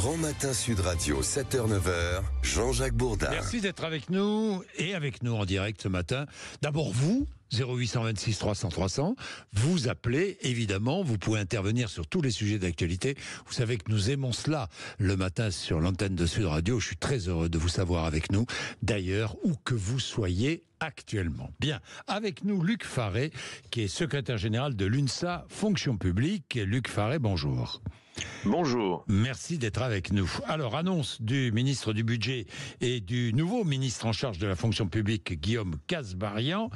Grand Matin Sud Radio, 7h-9h, Jean-Jacques Bourdin. Merci d'être avec nous en direct ce matin. D'abord vous, 0826 300 300, vous appelez, évidemment, vous pouvez intervenir sur tous les sujets d'actualité. Vous savez que nous aimons cela le matin sur l'antenne de Sud Radio. Je suis très heureux de vous savoir avec nous, d'ailleurs, où que vous soyez actuellement. Bien, avec nous Luc Faré, qui est secrétaire général de l'UNSA Fonction Publique. Luc Faré, bonjour. Bonjour. Merci d'être avec nous. Alors, annonce du ministre du Budget et du nouveau ministre en charge de la fonction publique, Guillaume Kasbarian.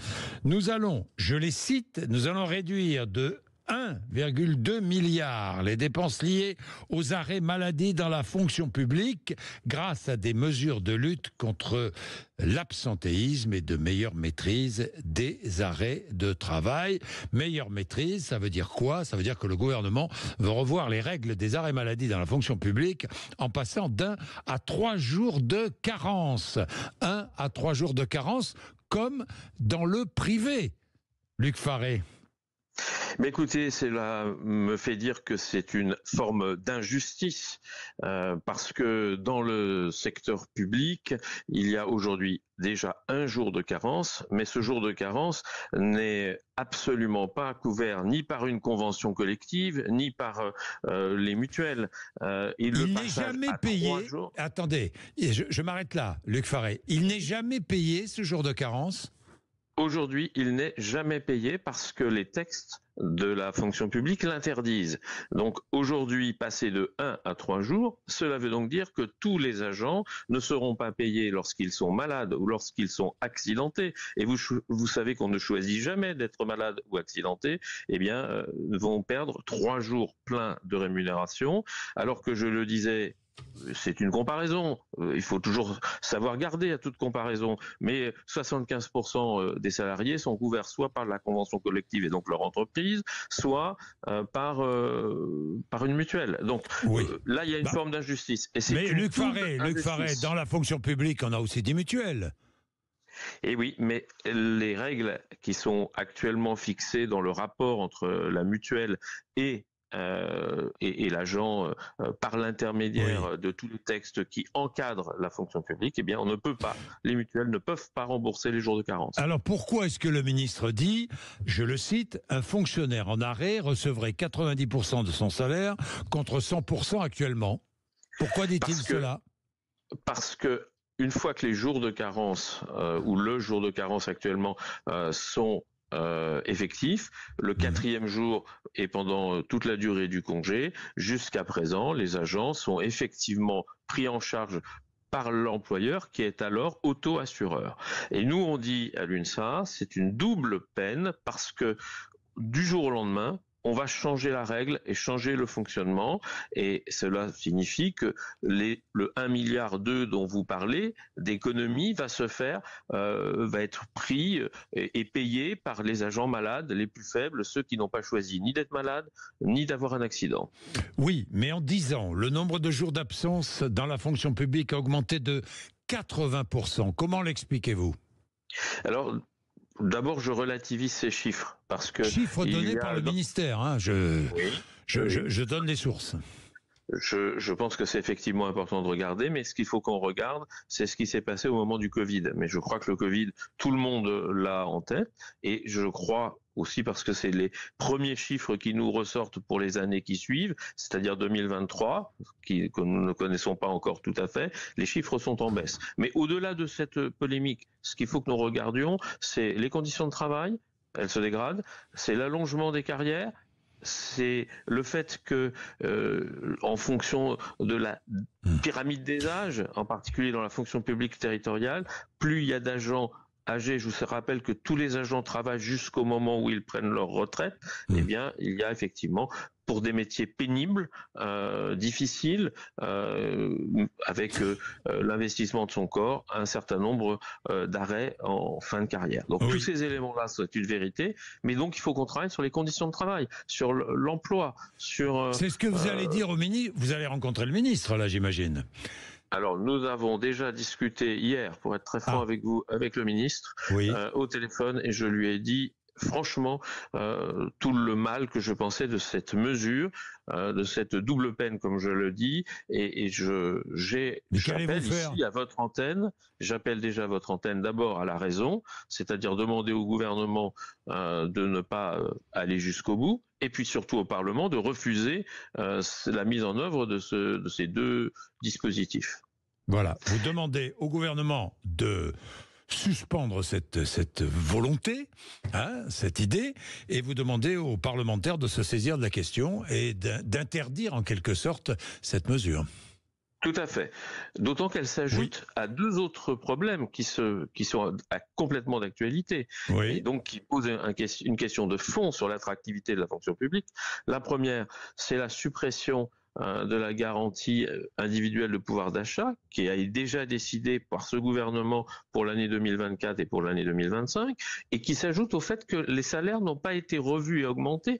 Nous allons, je les cite, nous allons réduire de 1,2 milliard les dépenses liées aux arrêts maladie dans la fonction publique grâce à des mesures de lutte contre l'absentéisme et de meilleure maîtrise des arrêts de travail. Meilleure maîtrise, ça veut dire quoi? Ça veut dire que le gouvernement veut revoir les règles des arrêts maladie dans la fonction publique en passant d'1 à 3 jours de carence. 1 à 3 jours de carence comme dans le privé. Luc Faré. Mais écoutez, cela me fait dire que c'est une forme d'injustice parce que dans le secteur public, il y a aujourd'hui déjà un jour de carence, mais ce jour de carence n'est absolument pas couvert ni par une convention collective, ni par les mutuelles. Il n'est jamais payé. Attendez, je m'arrête là, Luc Faré. Il n'est jamais payé ce jour de carence? Aujourd'hui, il n'est jamais payé parce que les textes de la fonction publique l'interdisent. Donc aujourd'hui, passer de 1 à 3 jours, cela veut donc dire que tous les agents ne seront pas payés lorsqu'ils sont malades ou lorsqu'ils sont accidentés. Et vous savez qu'on ne choisit jamais d'être malade ou accidenté, eh bien, vont perdre 3 jours pleins de rémunération, alors que je le disais, c'est une comparaison. Il faut toujours savoir garder à toute comparaison. Mais 75% des salariés sont couverts soit par la convention collective et donc leur entreprise, soit par une mutuelle. Donc oui. Là, il y a une forme d'injustice. Mais Luc Faré, dans la fonction publique, on a aussi des mutuelles. Et oui, mais les règles qui sont actuellement fixées dans le rapport entre la mutuelle et l'agent par l'intermédiaire de tout le texte qui encadre la fonction publique, eh bien on ne peut pas, les mutuelles ne peuvent pas rembourser les jours de carence. Alors pourquoi est-ce que le ministre dit, je le cite, un fonctionnaire en arrêt recevrait 90% de son salaire contre 100% actuellement? Pourquoi dit-il cela? Parce que une fois que les jours de carence ou le jour de carence actuellement sont effectif. Le 4e jour est pendant toute la durée du congé. Jusqu'à présent, les agents sont effectivement pris en charge par l'employeur qui est alors auto-assureur. Et nous, on dit à l'UNSA, c'est une double peine parce que du jour au lendemain, on va changer la règle et changer le fonctionnement, et cela signifie que le 1,2 milliard dont vous parlez d'économie va se faire, va être pris et payé par les agents malades les plus faibles, ceux qui n'ont pas choisi ni d'être malades ni d'avoir un accident. Oui, mais en 10 ans, le nombre de jours d'absence dans la fonction publique a augmenté de 80%. Comment l'expliquez-vous? Alors, d'abord, je relativise ces chiffres parce que chiffres donnés par le ministère. Hein, je donne les sources. Je pense que c'est effectivement important de regarder, mais ce qu'il faut qu'on regarde, c'est ce qui s'est passé au moment du Covid. Mais je crois que le Covid, tout le monde l'a en tête, et je crois aussi parce que c'est les premiers chiffres qui nous ressortent pour les années qui suivent, c'est-à-dire 2023, que nous ne connaissons pas encore tout à fait, les chiffres sont en baisse. Mais au-delà de cette polémique, ce qu'il faut que nous regardions, c'est les conditions de travail, elles se dégradent, c'est l'allongement des carrières, c'est le fait que, en fonction de la pyramide des âges, en particulier dans la fonction publique territoriale, plus il y a d'agents âgés, je vous rappelle que tous les agents travaillent jusqu'au moment où ils prennent leur retraite, eh bien, il y a effectivement, pour des métiers pénibles, difficiles, avec l'investissement de son corps, un certain nombre d'arrêts en fin de carrière. Donc tous ces éléments-là, c'est une vérité, mais donc il faut qu'on travaille sur les conditions de travail, sur l'emploi, sur... C'est ce que vous allez dire au ministre. Vous allez rencontrer le ministre, là, j'imagine. Alors, nous avons déjà discuté hier, pour être très franc avec vous, avec le ministre, au téléphone, et je lui ai dit, franchement tout le mal que je pensais de cette mesure, de cette double peine, comme je le dis, et j'appelle ici à votre antenne, j'appelle déjà votre antenne d'abord à la raison, c'est-à-dire demander au gouvernement de ne pas aller jusqu'au bout, et puis surtout au Parlement de refuser la mise en œuvre de ces deux dispositifs. Voilà, vous demandez au gouvernement de suspendre cette volonté, cette idée, et vous demandez aux parlementaires de se saisir de la question et d'interdire en quelque sorte cette mesure. Tout à fait. D'autant qu'elle s'ajoute à deux autres problèmes qui sont complètement d'actualité, et donc qui posent une question de fond sur l'attractivité de la fonction publique. La première, c'est la suppression de la garantie individuelle de pouvoir d'achat qui a déjà décidé par ce gouvernement pour l'année 2024 et pour l'année 2025 et qui s'ajoute au fait que les salaires n'ont pas été revus et augmentés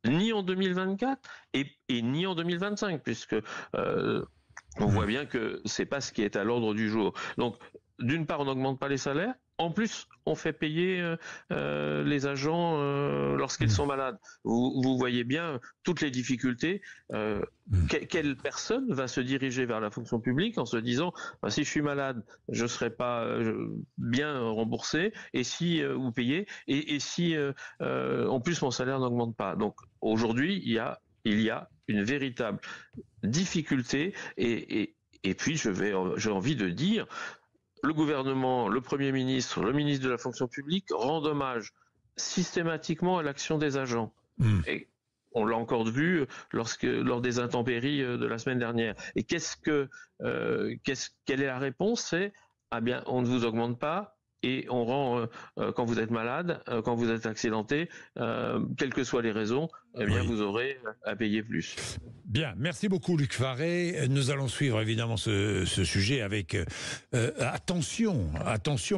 ni en 2024 et ni en 2025 puisque on voit bien que c'est pas ce qui est à l'ordre du jour. Donc d'une part on n'augmente pas les salaires, en plus on fait payer les agents lorsqu'ils sont malades. Vous voyez bien toutes les difficultés. Quelle personne va se diriger vers la fonction publique en se disant si je suis malade, je ne serai pas bien remboursé et si ou payé et si en plus mon salaire n'augmente pas. Donc aujourd'hui il y a une véritable difficulté et puis j'ai envie de dire le gouvernement, le Premier ministre, le ministre de la fonction publique rendent hommage systématiquement à l'action des agents. Et on l'a encore vu lors des intempéries de la semaine dernière. Et quelle est la réponse? C'est bien, on ne vous augmente pas. Et on rend, quand vous êtes malade, quand vous êtes accidenté, quelles que soient les raisons, vous aurez à payer plus. Bien, merci beaucoup Luc Faré. Nous allons suivre évidemment ce sujet avec attention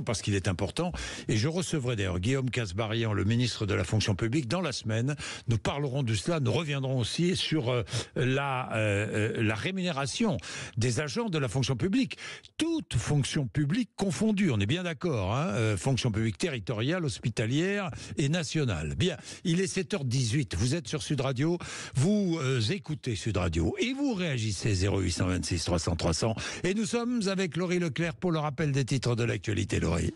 parce qu'il est important. Et je recevrai d'ailleurs Guillaume Kasbarian, le ministre de la fonction publique, dans la semaine. Nous parlerons de cela, nous reviendrons aussi sur la rémunération des agents de la fonction publique. Toute fonction publique confondue, on est bien d'accord. Fonction publique territoriale, hospitalière et nationale. Bien, il est 7h18, vous êtes sur Sud Radio, vous écoutez Sud Radio et vous réagissez 0826 300 300 et nous sommes avec Laurie Leclerc pour le rappel des titres de l'actualité. Laurie.